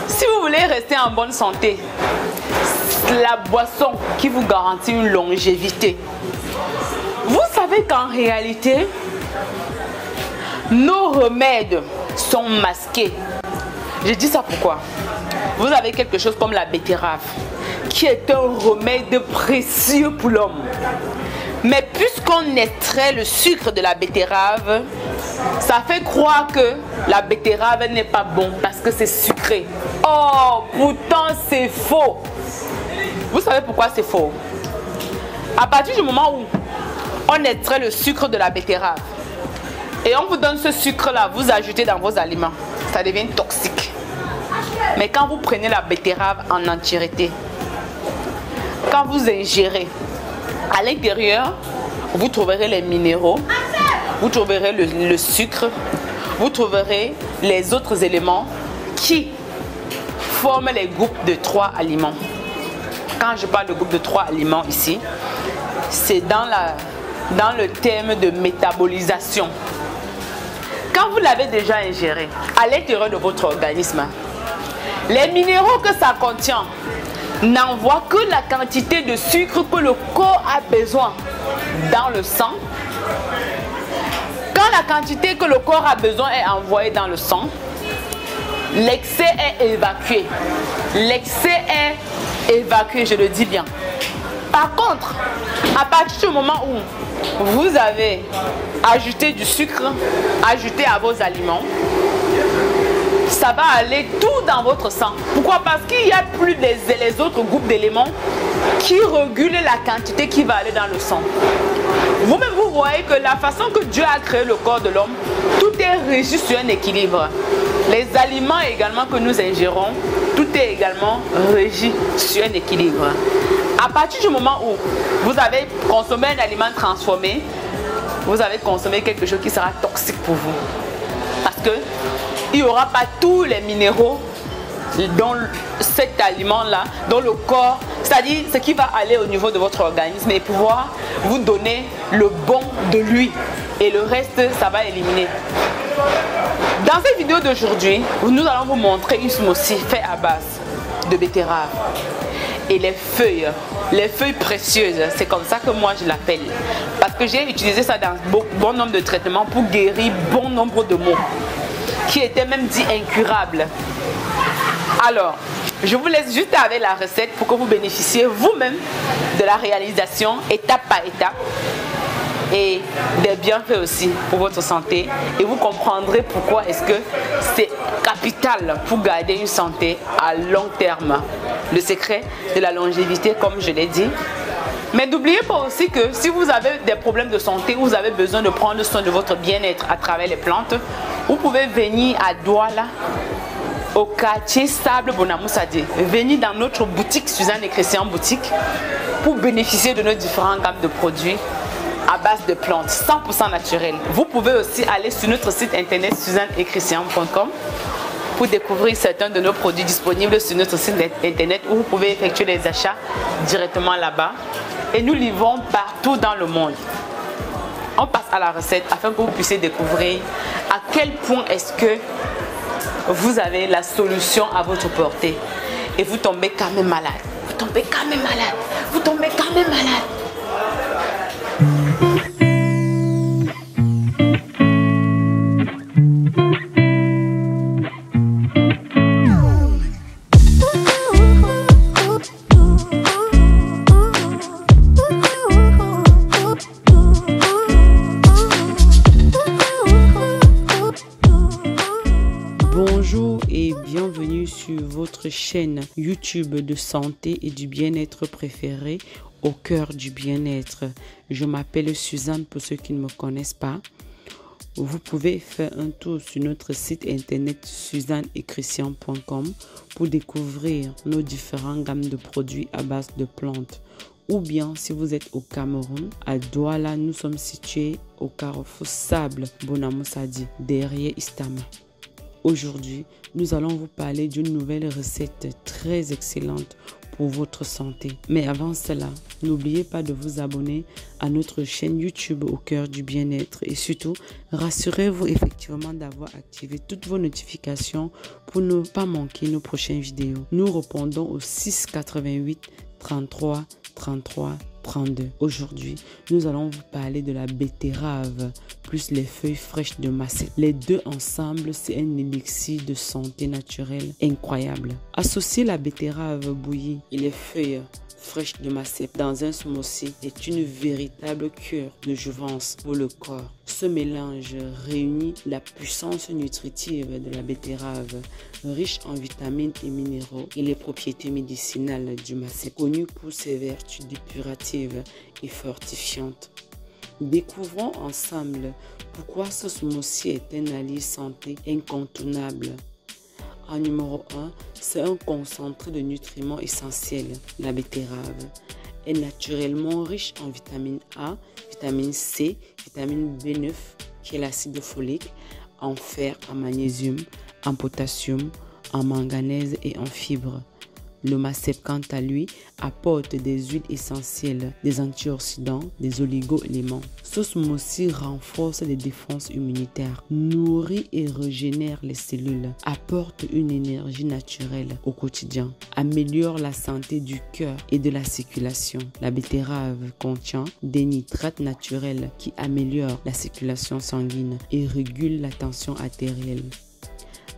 Si vous voulez rester en bonne santé, la boisson qui vous garantit une longévité. Vous savez qu'en réalité, nos remèdes sont masqués. Je dis ça pourquoi? Vous avez quelque chose comme la betterave, qui est un remède précieux pour l'homme. Mais puisqu'on extrait le sucre de la betterave, ça fait croire que la betterave n'est pas bon parce que c'est sucré. Oh, pourtant c'est faux. Vous savez pourquoi c'est faux? À partir du moment où on extrait le sucre de la betterave et on vous donne ce sucre-là, vous ajoutez dans vos aliments, ça devient toxique. Mais quand vous prenez la betterave en entièreté, quand vous ingérez, à l'intérieur, vous trouverez les minéraux, vous trouverez le sucre, vous trouverez les autres éléments qui forment les groupes de 3 aliments. Quand je parle de groupe de 3 aliments ici, c'est dans le thème de métabolisation. Quand vous l'avez déjà ingéré à l'intérieur de votre organisme, les minéraux que ça contient n'envoient que la quantité de sucre que le corps a besoin dans le sang. Quand la quantité que le corps a besoin est envoyée dans le sang, l'excès est évacué. L'excès est évacué, je le dis bien. Par contre, à partir du moment où vous avez ajouté du sucre, ajouté à vos aliments, ça va aller tout dans votre sang. Pourquoi? Parce qu'il n'y a plus les autres groupes d'éléments qui régulent la quantité qui va aller dans le sang. Vous-même, vous voyez que la façon que Dieu a créé le corps de l'homme, tout est régi sur un équilibre. Les aliments également que nous ingérons, tout est également régi sur un équilibre. À partir du moment où vous avez consommé un aliment transformé, vous avez consommé quelque chose qui sera toxique pour vous. Parce que il n'y aura pas tous les minéraux dans cet aliment-là, dans le corps, c'est-à-dire ce qui va aller au niveau de votre organisme et pouvoir vous donner le bon de lui. Et le reste, ça va éliminer. Dans cette vidéo d'aujourd'hui, nous allons vous montrer une smoothie fait à base de betterave. Et les feuilles précieuses, c'est comme ça que moi je l'appelle. Parce que j'ai utilisé ça dans bon nombre de traitements pour guérir bon nombre de maux qui étaient même dits incurables. Alors, je vous laisse juste avec la recette pour que vous bénéficiez vous-même de la réalisation étape par étape et des bienfaits aussi pour votre santé. Et vous comprendrez pourquoi est-ce que c'est capital pour garder une santé à long terme. Le secret de la longévité, comme je l'ai dit. Mais n'oubliez pas aussi que si vous avez des problèmes de santé, vous avez besoin de prendre soin de votre bien-être à travers les plantes, vous pouvez venir à Douala, au quartier Sable Bonamoussadi. Venez dans notre boutique Suzanne et Christian Boutique pour bénéficier de nos différentes gammes de produits à base de plantes 100% naturelles. Vous pouvez aussi aller sur notre site internet suzanneetchristian.com pour découvrir certains de nos produits disponibles sur notre site internet où vous pouvez effectuer les achats directement là-bas. Et nous livrons partout dans le monde. On passe à la recette afin que vous puissiez découvrir à quel point est-ce que vous avez la solution à votre portée. Et vous tombez quand même malade. Vous tombez quand même malade. Vous tombez quand même malade. Votre chaîne YouTube de santé et du bien-être préférée au cœur du bien-être. Je m'appelle Suzanne pour ceux qui ne me connaissent pas. Vous pouvez faire un tour sur notre site internet suzanneetchristian.com pour découvrir nos différentes gammes de produits à base de plantes. Ou bien si vous êtes au Cameroun, à Douala, nous sommes situés au carrefour Sable Bonamoussadi, derrière Istama. Aujourd'hui, nous allons vous parler d'une nouvelle recette très excellente pour votre santé. Mais avant cela, n'oubliez pas de vous abonner à notre chaîne YouTube au cœur du bien-être et surtout, rassurez-vous effectivement d'avoir activé toutes vos notifications Pour ne pas manquer nos prochaines vidéos, nous répondons au 688 33 33 32. Aujourd'hui, nous allons vous parler de la betterave plus les feuilles fraîches de Macep. Les deux ensemble, c'est un élixir de santé naturelle incroyable. Associer la betterave bouillie et les feuilles fraîches de Macep dans un smoothie est une véritable cure de jouvence pour le corps. Ce mélange réunit la puissance nutritive de la betterave, riche en vitamines et minéraux, et les propriétés médicinales du Macep, connu pour ses vertus dépuratives et fortifiantes. Découvrons ensemble pourquoi ce smoothie est un allié santé incontournable. En numéro 1, c'est un concentré de nutriments essentiels. La betterave est naturellement riche en vitamine A, vitamine C, vitamine B9, qui est l'acide folique, en fer, en magnésium, en potassium, en manganèse et en fibres. Le Macep, quant à lui, apporte des huiles essentielles, des antioxydants, des oligo-éléments. Ce smoothie renforce les défenses immunitaires, nourrit et régénère les cellules, apporte une énergie naturelle au quotidien, améliore la santé du cœur et de la circulation. La betterave contient des nitrates naturels qui améliorent la circulation sanguine et régulent la tension artérielle.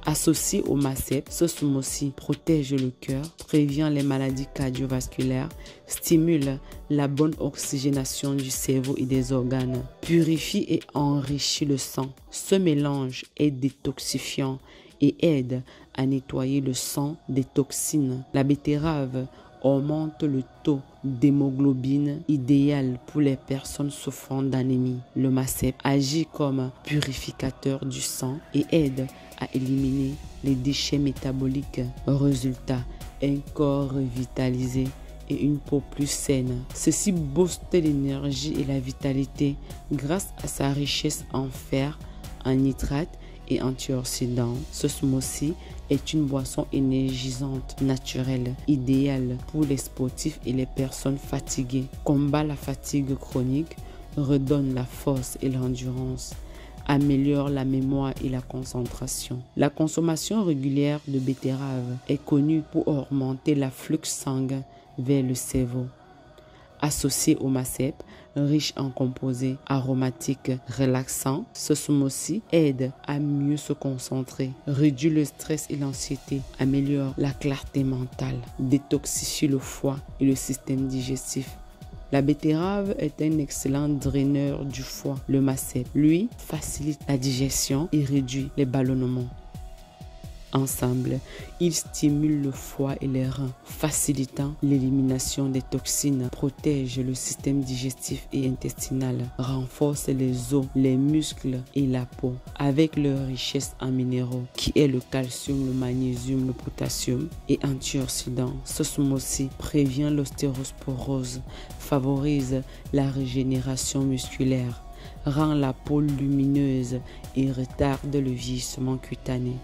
Associé au Macep, ce smoothie protège le cœur, prévient les maladies cardiovasculaires, stimule la bonne oxygénation du cerveau et des organes, purifie et enrichit le sang. Ce mélange est détoxifiant et aide à nettoyer le sang des toxines. La betterave augmente le taux d'hémoglobine idéal pour les personnes souffrant d'anémie. Le Macep agit comme purificateur du sang et aide à éliminer les déchets métaboliques. Résultat, un corps revitalisé et une peau plus saine. Ceci booste l'énergie et la vitalité grâce à sa richesse en fer, en nitrate et antioxydants. Ce smoothie est une boisson énergisante, naturelle, idéale pour les sportifs et les personnes fatiguées. Combat la fatigue chronique, redonne la force et l'endurance, améliore la mémoire et la concentration. La consommation régulière de betterave est connue pour augmenter l'afflux sanguin vers le cerveau. Associé au Macep, riche en composés aromatiques relaxants, ce smoothie aide à mieux se concentrer, réduit le stress et l'anxiété, améliore la clarté mentale, détoxifie le foie et le système digestif. La betterave est un excellent draineur du foie. Le Macep, lui, facilite la digestion et réduit les ballonnements. Ensemble, ils stimulent le foie et les reins, facilitant l'élimination des toxines, protègent le système digestif et intestinal, renforcent les os, les muscles et la peau. Avec leur richesse en minéraux, qui est le calcium, le magnésium, le potassium et antioxydants, ce smoothie prévient l'ostéoporose, favorise la régénération musculaire, rend la peau lumineuse et retarde le vieillissement cutané.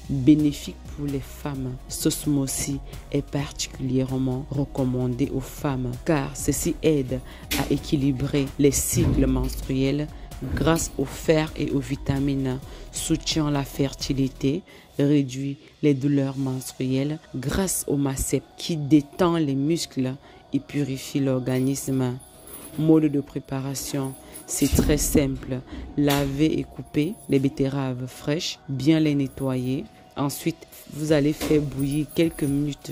Bénéfique pour les femmes, ce smoothie est particulièrement recommandé aux femmes car ceci aide à équilibrer les cycles menstruels grâce au fer et aux vitamines, soutient la fertilité, réduit les douleurs menstruelles grâce au Macep qui détend les muscles et purifie l'organisme. Mode de préparation, c'est très simple. Laver et couper les betteraves fraîches, bien les nettoyer. Ensuite, vous allez faire bouillir quelques minutes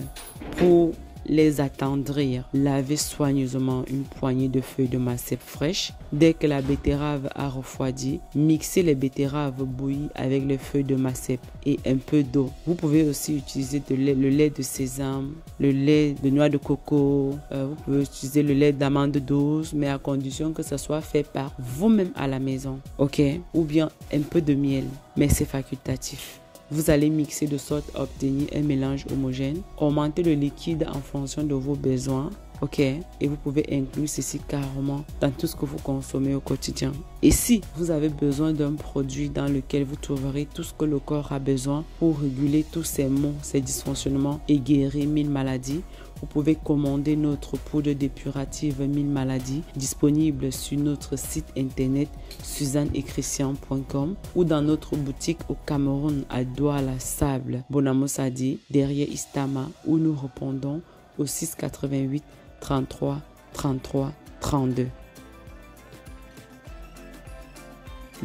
pour les attendrir. Lavez soigneusement une poignée de feuilles de Macep fraîches. Dès que la betterave a refroidi, mixez les betteraves bouillies avec les feuilles de Macep et un peu d'eau. Vous pouvez aussi utiliser le lait de sésame, le lait de noix de coco. Vous pouvez utiliser le lait d'amande douce, mais à condition que ça soit fait par vous-même à la maison. Ok? Ou bien un peu de miel, mais c'est facultatif. Vous allez mixer de sorte à obtenir un mélange homogène. Augmentez le liquide en fonction de vos besoins. ok? Et vous pouvez inclure ceci carrément dans tout ce que vous consommez au quotidien. Et si vous avez besoin d'un produit dans lequel vous trouverez tout ce que le corps a besoin pour réguler tous ces maux, ces dysfonctionnements et guérir 1000 maladies, vous pouvez commander notre poudre dépurative 1000 maladies disponible sur notre site internet suzanneetchristian.com ou dans notre boutique au Cameroun à Douala-Sable, Bonamosadi, derrière Istama, où nous répondons au 688 33 33 32.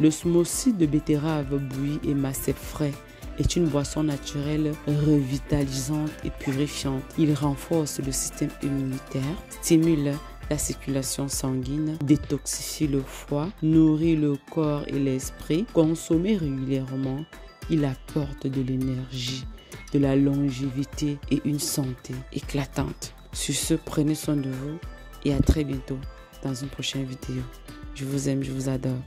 Le smoothie de betterave bouillie et macé frais est une boisson naturelle revitalisante et purifiante. Il renforce le système immunitaire, stimule la circulation sanguine, détoxifie le foie, nourrit le corps et l'esprit. Consommé régulièrement, il apporte de l'énergie, de la longévité et une santé éclatante. Sur ce, prenez soin de vous et à très bientôt dans une prochaine vidéo. Je vous aime, je vous adore.